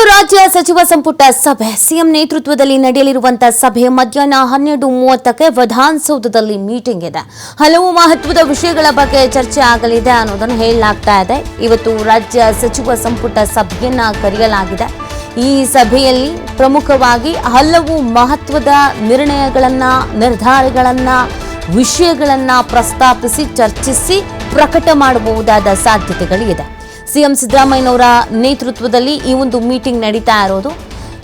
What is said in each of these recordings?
ರಾಜ್ಯ ಸಚಿವ ಸಂಪುಟ ಸಭೆ ಸಿಎಂ ನೇತೃತ್ವದಲ್ಲಿ ನಡೆಯಲಿರುವಂತಹ ಸಭೆ ಮಧ್ಯಾಹ್ನ 12:30ಕ್ಕೆ ವಿಧಾನಸೌಧದಲ್ಲಿ ಮೀಟಿಂಗ್ ಇದೆ. ಹಲವು ಮಹತ್ವದ ವಿಷಯಗಳ ಬಗ್ಗೆ ಚರ್ಚೆ ಆಗಲಿದೆ ಅನ್ನೋದನ್ನು ಹೇಳಲಾಗ್ತಾ ಇದೆ. ಇವತ್ತು ರಾಜ್ಯ ಸಚಿವ ಸಂಪುಟ ಸಭೆಯನ್ನ ಕರೆಯಲಾಗಿದೆ. ಈ ಸಭೆಯಲ್ಲಿ ಪ್ರಮುಖವಾಗಿ ಹಲವು ಮಹತ್ವದ ನಿರ್ಧಾರಗಳನ್ನ ವಿಷಯಗಳನ್ನ ಪ್ರಸ್ತಾಪಿಸಿ ಚರ್ಚಿಸಿ ಪ್ರಕಟ ಮಾಡಬಹುದಾದ ಸಾಧ್ಯತೆಗಳಿದೆ. ಸಿಎಂ ಸಿದ್ದರಾಮಯ್ಯನವರ ನೇತೃತ್ವದಲ್ಲಿ ಈ ಒಂದು ಮೀಟಿಂಗ್ ನಡೀತಾ ಇರೋದು.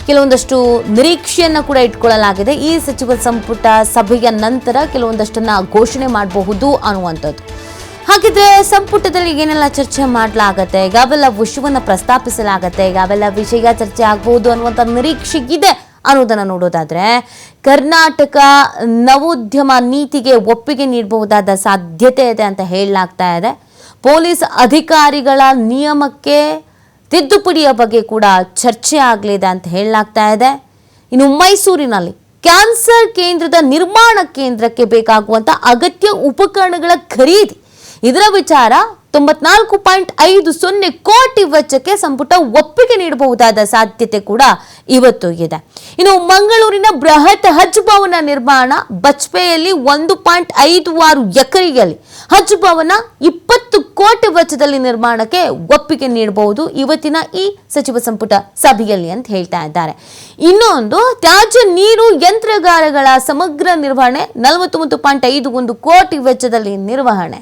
ಕೆಲವೊಂದಷ್ಟು ನಿರೀಕ್ಷೆಯನ್ನು ಕೂಡ ಇಟ್ಕೊಳ್ಳಲಾಗಿದೆ. ಈ ಸಚಿವ ಸಂಪುಟ ಸಭೆಯ ನಂತರ ಕೆಲವೊಂದಷ್ಟನ್ನ ಘೋಷಣೆ ಮಾಡಬಹುದು ಅನ್ನುವಂಥದ್ದು. ಹಾಗಿದ್ರೆ ಸಂಪುಟದಲ್ಲಿ ಏನೆಲ್ಲ ಚರ್ಚೆ ಮಾಡಲಾಗತ್ತೆ, ಯಾವೆಲ್ಲ ವಿಷಯವನ್ನು ಪ್ರಸ್ತಾಪಿಸಲಾಗತ್ತೆ, ಯಾವೆಲ್ಲ ವಿಷಯ ಚರ್ಚೆ ಆಗಬಹುದು ಅನ್ನುವಂಥ ನಿರೀಕ್ಷೆ ಇದೆ ಅನ್ನೋದನ್ನು ನೋಡೋದಾದ್ರೆ, ಕರ್ನಾಟಕ ನವೋದ್ಯಮ ನೀತಿಗೆ ಒಪ್ಪಿಗೆ ನೀಡಬಹುದಾದ ಸಾಧ್ಯತೆ ಇದೆ ಅಂತ ಹೇಳಲಾಗ್ತಾ ಇದೆ. ಪೊಲೀಸ್ ಅಧಿಕಾರಿಗಳ ನಿಯಮಕ್ಕೆ ತಿದ್ದುಪಡಿಯ ಬಗ್ಗೆ ಕೂಡ ಚರ್ಚೆ ಆಗಲಿದೆ ಅಂತ ಹೇಳಲಾಗ್ತಾ ಇದೆ. ಇನ್ನು ಮೈಸೂರಿನಲ್ಲಿ ಕ್ಯಾನ್ಸರ್ ಕೇಂದ್ರದ ನಿರ್ಮಾಣ ಕೇಂದ್ರಕ್ಕೆ ಬೇಕಾಗುವಂತ ಅಗತ್ಯ ಉಪಕರಣಗಳ ಖರೀದಿ, ಇದರ ವಿಚಾರ 94.50 ಕೋಟಿ ವೆಚ್ಚಕ್ಕೆ ಸಂಪುಟ ಒಪ್ಪಿಗೆ ನೀಡಬಹುದಾದ ಸಾಧ್ಯತೆ ಕೂಡ ಇವತ್ತು ಇದೆ. ಇನ್ನು ಮಂಗಳೂರಿನ ಬೃಹತ್ ಹಜ್ ಭವನ ನಿರ್ಮಾಣ, ಬಜ್ಪೆಯಲ್ಲಿ 1.56 ಎಕರೆಯಲ್ಲಿ ಹಜ್ ಭವನ 20 ಕೋಟಿ ವೆಚ್ಚದಲ್ಲಿ ನಿರ್ಮಾಣಕ್ಕೆ ಒಪ್ಪಿಗೆ ನೀಡಬಹುದು ಇವತ್ತಿನ ಈ ಸಚಿವ ಸಂಪುಟ ಸಭೆಯಲ್ಲಿ ಅಂತ ಹೇಳ್ತಾ ಇದ್ದಾರೆ. ಇನ್ನೊಂದು, ತ್ಯಾಜ್ಯ ನೀರು ಯಂತ್ರಗಾರಗಳ ಸಮಗ್ರ ನಿರ್ವಹಣೆ 49.51 ಕೋಟಿ ವೆಚ್ಚದಲ್ಲಿ ನಿರ್ವಹಣೆ.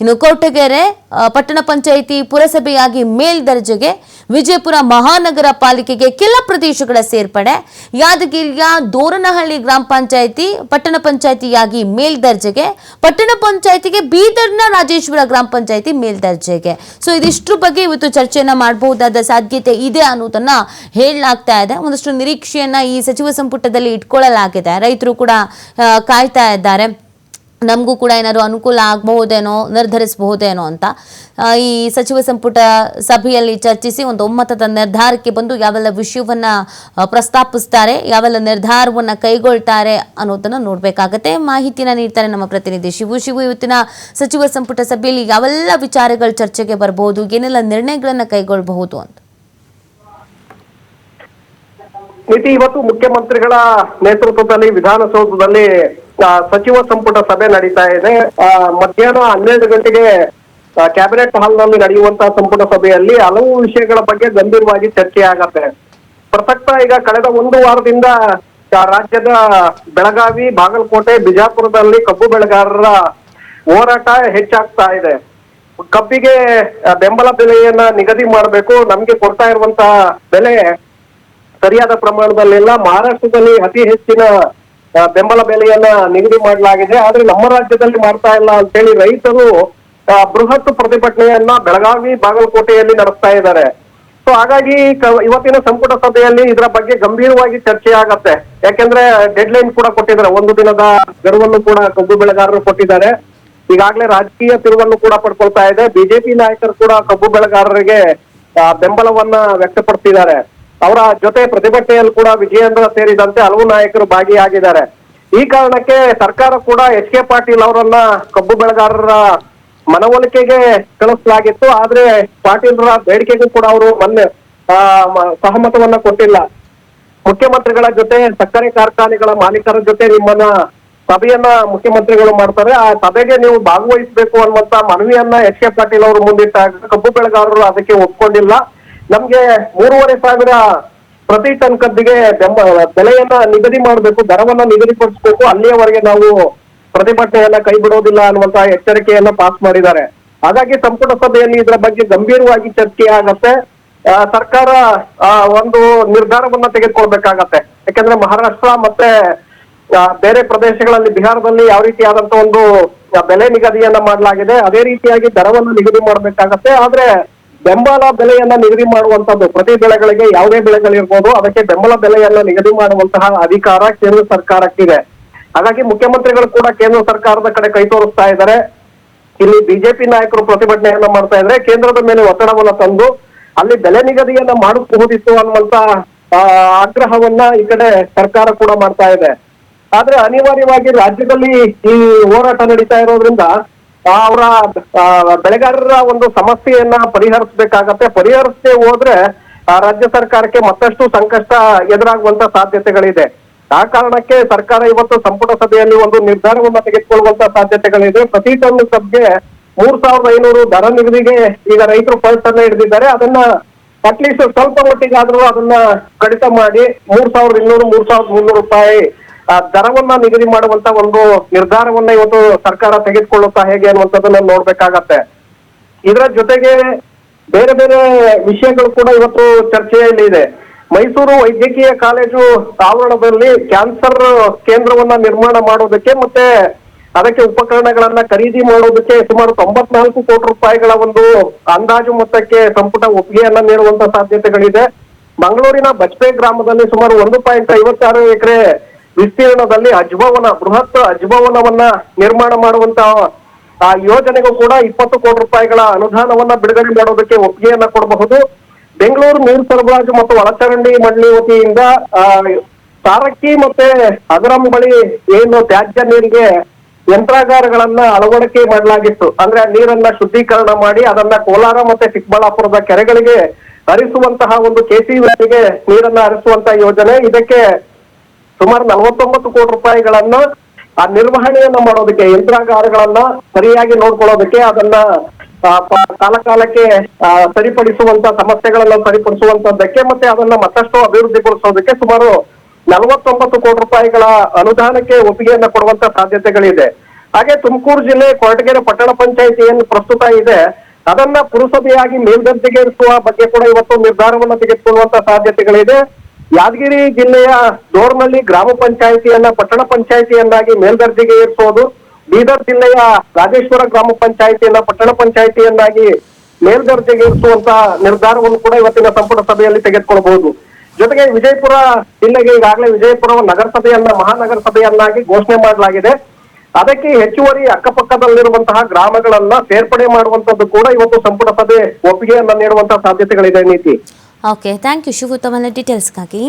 ಇನ್ನು ಕೊರಟಗೆರೆ ಪಟ್ಟಣ ಪಂಚಾಯಿತಿ ಪುರಸಭೆಯಾಗಿ ಮೇಲ್ದರ್ಜೆಗೆ, ವಿಜಯಪುರ ಮಹಾನಗರ ಪಾಲಿಕೆಗೆ ಕೆಲ ಪ್ರದೇಶಗಳ ಸೇರ್ಪಡೆ, ಯಾದಗಿರಿಯ ದೋರನಹಳ್ಳಿ ಗ್ರಾಮ ಪಂಚಾಯಿತಿ ಪಟ್ಟಣ ಪಂಚಾಯಿತಿಯಾಗಿ ಮೇಲ್ದರ್ಜೆಗೆ, ಪಟ್ಟಣ ಪಂಚಾಯಿತಿಗೆ ಬೀದರ್ನ ರಾಜೇಶ್ವರ ಗ್ರಾಮ ಪಂಚಾಯಿತಿ ಮೇಲ್ದರ್ಜೆಗೆ. ಸೊ ಇದಿಷ್ಟ್ರ ಬಗ್ಗೆ ಇವತ್ತು ಚರ್ಚೆಯನ್ನ ಮಾಡಬಹುದಾದ ಸಾಧ್ಯತೆ ಇದೆ ಅನ್ನೋದನ್ನ ಹೇಳಲಾಗ್ತಾ ಇದೆ. ಒಂದಷ್ಟು ನಿರೀಕ್ಷೆಯನ್ನ ಈ ಸಚಿವ ಸಂಪುಟದಲ್ಲಿ ಇಟ್ಕೊಳ್ಳಲಾಗಿದೆ. ರೈತರು ಕೂಡ ಕಾಯ್ತಾ ಇದ್ದಾರೆ, ನಮಗೂ ಕೂಡ ಏನಾದ್ರು ಅನುಕೂಲ ಆಗಬಹುದೇನೋ, ನಿರ್ಧರಿಸಬಹುದೇನೋ ಅಂತ. ಈ ಸಚಿವ ಸಂಪುಟ ಸಭೆಯಲ್ಲಿ ಚರ್ಚಿಸಿ ಒಂದು ಒಮ್ಮತದ ನಿರ್ಧಾರಕ್ಕೆ ಬಂದು ಯಾವೆಲ್ಲ ವಿಷಯವನ್ನ ಪ್ರಸ್ತಾಪಿಸ್ತಾರೆ, ಯಾವೆಲ್ಲ ನಿರ್ಧಾರವನ್ನ ಕೈಗೊಳ್ತಾರೆ ಅನ್ನೋದನ್ನ ನೋಡ್ಬೇಕಾಗತ್ತೆ. ಮಾಹಿತಿನ ನೀಡ್ತಾರೆ ನಮ್ಮ ಪ್ರತಿನಿಧಿ ಶಿವು. ಇವತ್ತಿನ ಸಚಿವ ಸಂಪುಟ ಸಭೆಯಲ್ಲಿ ಯಾವೆಲ್ಲ ವಿಚಾರಗಳು ಚರ್ಚೆಗೆ ಬರಬಹುದು, ಏನೆಲ್ಲ ನಿರ್ಣಯಗಳನ್ನ ಕೈಗೊಳ್ಳಬಹುದು ಅಂತ? ಇವತ್ತು ಮುಖ್ಯಮಂತ್ರಿಗಳ ನೇತೃತ್ವದಲ್ಲಿ ವಿಧಾನಸೌಧದಲ್ಲಿ ಸಚಿವ ಸಂಪುಟ ಸಭೆ ನಡೀತಾ ಇದೆ. ಮಧ್ಯಾಹ್ನ 12 ಗಂಟೆಗೆ ಕ್ಯಾಬಿನೆಟ್ ಹಾಲ್ ನಲ್ಲಿ ನಡೆಯುವಂತಹ ಸಂಪುಟ ಸಭೆಯಲ್ಲಿ ಹಲವು ವಿಷಯಗಳ ಬಗ್ಗೆ ಗಂಭೀರವಾಗಿ ಚರ್ಚೆ ಆಗತ್ತೆ. ಪ್ರಸಕ್ತ ಈಗ ಕಳೆದ ಒಂದು ವಾರದಿಂದ ರಾಜ್ಯದ ಬೆಳಗಾವಿ, ಬಾಗಲಕೋಟೆ, ಬಿಜಾಪುರದಲ್ಲಿ ಕಬ್ಬು ಬೆಳೆಗಾರರ ಹೋರಾಟ ಹೆಚ್ಚಾಗ್ತಾ ಇದೆ. ಕಬ್ಬಿಗೆ ಬೆಂಬಲ ಬೆಲೆಯನ್ನ ನಿಗದಿ ಮಾಡಬೇಕು, ನಮ್ಗೆ ಕೊಡ್ತಾ ಇರುವಂತಹ ಬೆಲೆ ಸರಿಯಾದ ಪ್ರಮಾಣದಲ್ಲಿಲ್ಲ. ಮಹಾರಾಷ್ಟ್ರದಲ್ಲಿ ಅತಿ ಹೆಚ್ಚಿನ ಬೆಂಬಲ ಬೆಲೆಯನ್ನ ನಿಗದಿ ಮಾಡಲಾಗಿದೆ, ಆದ್ರೆ ನಮ್ಮ ರಾಜ್ಯದಲ್ಲಿ ಮಾಡ್ತಾ ಇಲ್ಲ ಅಂತ ಹೇಳಿ ರೈತರು ಬೃಹತ್ ಪ್ರತಿಭಟನೆಯನ್ನ ಬೆಳಗಾವಿ, ಬಾಗಲಕೋಟೆಯಲ್ಲಿ ನಡೆಸ್ತಾ ಇದ್ದಾರೆ. ಸೊ ಹಾಗಾಗಿ ಇವತ್ತಿನ ಸಂಪುಟ ಸಭೆಯಲ್ಲಿ ಇದರ ಬಗ್ಗೆ ಗಂಭೀರವಾಗಿ ಚರ್ಚೆ ಆಗತ್ತೆ. ಯಾಕೆಂದ್ರೆ ಡೆಡ್ ಲೈನ್ ಕೂಡ ಕೊಟ್ಟಿದ್ದಾರೆ, 1 ದಿನದ ಗಡುವನ್ನು ಕೂಡ ಕಬ್ಬು ಬೆಳೆಗಾರರು ಕೊಟ್ಟಿದ್ದಾರೆ. ಈಗಾಗಲೇ ರಾಜಕೀಯ ತಿರುವನ್ನು ಕೂಡ ಪಡ್ಕೊಳ್ತಾ ಇದೆ. ಬಿಜೆಪಿ ನಾಯಕರು ಕೂಡ ಕಬ್ಬು ಬೆಳೆಗಾರರಿಗೆ ಬೆಂಬಲವನ್ನ ವ್ಯಕ್ತಪಡಿಸಿದ್ದಾರೆ. ಅವರ ಜೊತೆ ಪ್ರತಿಭಟನೆಯಲ್ಲಿ ಕೂಡ ವಿಜಯೇಂದ್ರ ಸೇರಿದಂತೆ ಹಲವು ನಾಯಕರು ಭಾಗಿಯಾಗಿದ್ದಾರೆ. ಈ ಕಾರಣಕ್ಕೆ ಸರ್ಕಾರ ಕೂಡ ಎಚ್ ಕೆ ಪಾಟೀಲ್ ಅವರನ್ನ ಕಬ್ಬು ಬೆಳೆಗಾರರ ಮನವೊಲಿಕೆಗೆ ಕಳಿಸಲಾಗಿತ್ತು. ಆದ್ರೆ ಪಾಟೀಲ್ರ ಬೇಡಿಕೆಗೂ ಕೂಡ ಅವರು ಮೊನ್ನೆ ಸಹಮತವನ್ನ ಕೊಟ್ಟಿಲ್ಲ. ಮುಖ್ಯಮಂತ್ರಿಗಳ ಜೊತೆ, ಸಕ್ಕರೆ ಕಾರ್ಖಾನೆಗಳ ಮಾಲೀಕರ ಜೊತೆ ನಿಮ್ಮನ್ನ ಸಭೆಯನ್ನ ಮುಖ್ಯಮಂತ್ರಿಗಳು ಮಾಡ್ತಾರೆ, ಆ ಸಭೆಗೆ ನೀವು ಭಾಗವಹಿಸಬೇಕು ಅನ್ನುವಂತ ಮನವಿಯನ್ನ ಎಚ್ ಕೆ ಪಾಟೀಲ್ ಅವರು ಮುಂದಿಟ್ಟಾಗ ಕಬ್ಬು ಬೆಳೆಗಾರರು ಅದಕ್ಕೆ ಒಪ್ಕೊಂಡಿಲ್ಲ. ನಮ್ಗೆ 3,500 ಪ್ರತಿ ಟನ್ ಕಬ್ಬಿಗೆ ಬೆಲೆಯನ್ನ ನಿಗದಿ ಮಾಡಬೇಕು, ದರವನ್ನ ನಿಗದಿಪಡಿಸಬೇಕು, ಅಲ್ಲಿಯವರೆಗೆ ನಾವು ಪ್ರತಿಭಟನೆಯನ್ನ ಕೈ ಬಿಡೋದಿಲ್ಲ ಅನ್ನುವಂತಹ ಎಚ್ಚರಿಕೆಯನ್ನ ಪಾಸ್ ಮಾಡಿದ್ದಾರೆ. ಹಾಗಾಗಿ ಸಂಪುಟ ಸಭೆಯಲ್ಲಿ ಇದರ ಬಗ್ಗೆ ಗಂಭೀರವಾಗಿ ಚರ್ಚೆ ಆಗತ್ತೆ. ಸರ್ಕಾರ ಒಂದು ನಿರ್ಧಾರವನ್ನ ತೆಗೆದುಕೊಳ್ಬೇಕಾಗತ್ತೆ. ಯಾಕಂದ್ರೆ ಮಹಾರಾಷ್ಟ್ರ ಮತ್ತೆ ಬೇರೆ ಪ್ರದೇಶಗಳಲ್ಲಿ, ಬಿಹಾರದಲ್ಲಿ ಯಾವ ರೀತಿಯಾದಂತ ಒಂದು ಬೆಲೆ ನಿಗದಿಯನ್ನ ಮಾಡಲಾಗಿದೆ, ಅದೇ ರೀತಿಯಾಗಿ ದರವನ್ನ ನಿಗದಿ ಮಾಡ್ಬೇಕಾಗತ್ತೆ. ಆದ್ರೆ ಬೆಂಬಲ ಬೆಲೆಯನ್ನ ನಿಗದಿ ಮಾಡುವಂತದ್ದು, ಪ್ರತಿ ಬೆಳೆಗಳಿಗೆ ಯಾವುದೇ ಬೆಳೆಗಳಿರ್ಬೋದು, ಅದಕ್ಕೆ ಬೆಂಬಲ ಬೆಲೆಯನ್ನ ನಿಗದಿ ಮಾಡುವಂತಹ ಅಧಿಕಾರ ಕೇಂದ್ರ ಸರ್ಕಾರಕ್ಕಿದೆ. ಹಾಗಾಗಿ ಮುಖ್ಯಮಂತ್ರಿಗಳು ಕೂಡ ಕೇಂದ್ರ ಸರ್ಕಾರದ ಕಡೆ ಕೈ ತೋರಿಸ್ತಾ ಇದ್ದಾರೆ. ಇಲ್ಲಿ ಬಿಜೆಪಿ ನಾಯಕರು ಪ್ರತಿಭಟನೆಯನ್ನ ಮಾಡ್ತಾ ಇದ್ರೆ ಕೇಂದ್ರದ ಮೇಲೆ ಒತ್ತಡವನ್ನ ತಂದು ಅಲ್ಲಿ ಬೆಲೆ ನಿಗದಿಯನ್ನ ಮಾಡಬಹುದಿತ್ತು ಅನ್ನುವಂತ ಆಗ್ರಹವನ್ನ ಈ ಕಡೆ ಸರ್ಕಾರ ಕೂಡ ಮಾಡ್ತಾ ಇದೆ. ಆದ್ರೆ ಅನಿವಾರ್ಯವಾಗಿ ರಾಜ್ಯದಲ್ಲಿ ಈ ಹೋರಾಟ ನಡೀತಾ ಇರೋದ್ರಿಂದ ಅವರ ಬೆಳೆಗಾರರ ಒಂದು ಸಮಸ್ಯೆಯನ್ನ ಪರಿಹರಿಸಬೇಕಾಗತ್ತೆ. ಪರಿಹರಿಸದೆ ಹೋದ್ರೆ ರಾಜ್ಯ ಸರ್ಕಾರಕ್ಕೆ ಮತ್ತಷ್ಟು ಸಂಕಷ್ಟ ಎದುರಾಗುವಂತ ಸಾಧ್ಯತೆಗಳಿದೆ. ಆ ಕಾರಣಕ್ಕೆ ಸರ್ಕಾರ ಇವತ್ತು ಸಂಪುಟ ಸಭೆಯಲ್ಲಿ ಒಂದು ನಿರ್ಧಾರವನ್ನ ತೆಗೆದುಕೊಳ್ಳುವಂತ ಸಾಧ್ಯತೆಗಳಿದೆ. ಪ್ರತಿ ಟನ್ ಕಬ್ಬಿಗೆ 3,500 ದರ ನಿಗದಿಗೆ ಈಗ ರೈತರು ಪಲ್ಸ್ ಅನ್ನ ಹಿಡಿದಿದ್ದಾರೆ. ಅದನ್ನ ಅಟ್ಲೀಸ್ಟ್ ಸ್ವಲ್ಪ ಮಟ್ಟಿಗಾದ್ರೂ ಅದನ್ನ ಕಡಿತ ಮಾಡಿ 3,200 3,300 ರೂಪಾಯಿ ದರವನ್ನ ನಿಗದಿ ಮಾಡುವಂತ ಒಂದು ನಿರ್ಧಾರವನ್ನ ಇವತ್ತು ಸರ್ಕಾರ ತೆಗೆದುಕೊಳ್ಳುತ್ತಾ ಹೇಗೆ ಅನ್ನುವಂಥದ್ದನ್ನ ನೋಡ್ಬೇಕಾಗತ್ತೆ. ಇದರ ಜೊತೆಗೆ ಬೇರೆ ಬೇರೆ ವಿಷಯಗಳು ಕೂಡ ಇವತ್ತು ಚರ್ಚೆಯಲ್ಲಿ ಇದೆ. ಮೈಸೂರು ವೈದ್ಯಕೀಯ ಕಾಲೇಜು ಆವರಣದಲ್ಲಿ ಕ್ಯಾನ್ಸರ್ ಕೇಂದ್ರವನ್ನ ನಿರ್ಮಾಣ ಮಾಡೋದಕ್ಕೆ ಮತ್ತೆ ಅದಕ್ಕೆ ಉಪಕರಣಗಳನ್ನ ಖರೀದಿ ಮಾಡೋದಕ್ಕೆ ಸುಮಾರು 94 ಕೋಟಿ ರೂಪಾಯಿಗಳ ಒಂದು ಅಂದಾಜು ಮೊತ್ತಕ್ಕೆ ಸಂಪುಟ ಒಪ್ಪಿಗೆಯನ್ನ ನೀಡುವಂತ ಸಾಧ್ಯತೆಗಳಿದೆ. ಮಂಗಳೂರಿನ ಬಜ್ಪೆ ಗ್ರಾಮದಲ್ಲಿ ಸುಮಾರು 1.56 ಎಕರೆ ವಿಸ್ತೀರ್ಣದಲ್ಲಿ ಅಜ್ಭವನ, ಬೃಹತ್ ಅಜ್ಭವನವನ್ನ ನಿರ್ಮಾಣ ಮಾಡುವಂತ ಆ ಯೋಜನೆಗೂ ಕೂಡ 20 ಕೋಟಿ ರೂಪಾಯಿಗಳ ಅನುದಾನವನ್ನ ಬಿಡುಗಡೆ ಮಾಡೋದಕ್ಕೆ ಒಪ್ಪಿಗೆಯನ್ನ ಕೊಡಬಹುದು. ಬೆಂಗಳೂರು ನೀರು ಸರಬರಾಜು ಮತ್ತು ಒಳಚರಂಡಿ ಮಂಡಳಿ ವತಿಯಿಂದ ಸಾರಕ್ಕಿ ಮತ್ತೆ ಅದರಂ ಬಳಿ ಏನು ತ್ಯಾಜ್ಯ ನೀರಿಗೆ ಯಂತ್ರಾಗಾರಗಳನ್ನ ಅಳವಡಿಕೆ ಮಾಡಲಾಗಿತ್ತು. ಅಂದ್ರೆ ನೀರನ್ನ ಶುದ್ಧೀಕರಣ ಮಾಡಿ ಅದನ್ನ ಕೋಲಾರ ಮತ್ತೆ ಚಿಕ್ಕಬಳ್ಳಾಪುರದ ಕೆರೆಗಳಿಗೆ ಹರಿಸುವಂತಹ ಒಂದು ಕೆಸಿವಿಗೆ ನೀರನ್ನ ಹರಿಸುವಂತ ಯೋಜನೆ. ಇದಕ್ಕೆ ಸುಮಾರು 49 ಕೋಟಿ ರೂಪಾಯಿಗಳನ್ನ ಆ ನಿರ್ವಹಣೆಯನ್ನ ಮಾಡೋದಕ್ಕೆ, ಯಂತ್ರಾಗಾರಗಳನ್ನ ಸರಿಯಾಗಿ ನೋಡ್ಕೊಳ್ಳೋದಕ್ಕೆ, ಅದನ್ನ ಕಾಲಕಾಲಕ್ಕೆ ಸರಿಪಡಿಸುವಂತ ಸಮಸ್ಯೆಗಳನ್ನ ಸರಿಪಡಿಸುವಂತದ್ದಕ್ಕೆ ಮತ್ತೆ ಅದನ್ನ ಮತ್ತಷ್ಟು ಅಭಿವೃದ್ಧಿಗೊಳಿಸೋದಕ್ಕೆ ಸುಮಾರು 49 ಕೋಟಿ ರೂಪಾಯಿಗಳ ಅನುದಾನಕ್ಕೆ ಒಪ್ಪಿಗೆಯನ್ನ ಕೊಡುವಂತ ಸಾಧ್ಯತೆಗಳಿದೆ. ಹಾಗೆ ತುಮಕೂರು ಜಿಲ್ಲೆ ಕೊರಟಗೆರೆ ಪಟ್ಟಣ ಪಂಚಾಯಿತಿ ಏನು ಪ್ರಸ್ತುತ ಇದೆ ಅದನ್ನ ಪುರಸಭೆಯಾಗಿ ಮೇಲ್ದರ್ಜೆಗೇರಿಸುವ ಬಗ್ಗೆ ಕೂಡ ಇವತ್ತು ನಿರ್ಧಾರವನ್ನ ತೆಗೆದುಕೊಳ್ಳುವಂತ ಸಾಧ್ಯತೆಗಳಿದೆ. ಯಾದಗಿರಿ ಜಿಲ್ಲೆಯ ಡೋರ್ನಳ್ಳಿ ಗ್ರಾಮ ಪಂಚಾಯಿತಿಯನ್ನ ಪಟ್ಟಣ ಪಂಚಾಯಿತಿಯನ್ನಾಗಿ ಮೇಲ್ದರ್ಜೆಗೆ ಏರಿಸೋದು, ಬೀದರ್ ಜಿಲ್ಲೆಯ ರಾಜೇಶ್ವರ ಗ್ರಾಮ ಪಂಚಾಯಿತಿಯನ್ನ ಪಟ್ಟಣ ಪಂಚಾಯಿತಿಯನ್ನಾಗಿ ಮೇಲ್ದರ್ಜೆಗೇರಿಸುವಂತ ನಿರ್ಧಾರವನ್ನು ಕೂಡ ಇವತ್ತಿನ ಸಂಪುಟ ಸಭೆಯಲ್ಲಿ ತೆಗೆದುಕೊಳ್ಳಬಹುದು. ಜೊತೆಗೆ ವಿಜಯಪುರ ಜಿಲ್ಲೆಗೆ ಈಗಾಗಲೇ ವಿಜಯಪುರ ನಗರಸಭೆಯನ್ನ ಮಹಾನಗರ ಸಭೆಯನ್ನಾಗಿ ಘೋಷಣೆ ಮಾಡಲಾಗಿದೆ. ಅದಕ್ಕೆ ಹೆಚ್ಚುವರಿ ಅಕ್ಕಪಕ್ಕದಲ್ಲಿರುವಂತಹ ಗ್ರಾಮಗಳನ್ನ ಸೇರ್ಪಡೆ ಮಾಡುವಂತದ್ದು ಕೂಡ ಇವತ್ತು ಸಂಪುಟ ಸಭೆ ಒಪ್ಪಿಗೆಯನ್ನ ನೀಡುವಂತಹ ಸಾಧ್ಯತೆಗಳಿದೆ. ನೀತಿ ಓಕೆ, ಥ್ಯಾಂಕ್ ಯು ಶಿವು ತಮ್ಮ ಡೀಟೇಲ್ಸ್ಗಾಗಿ.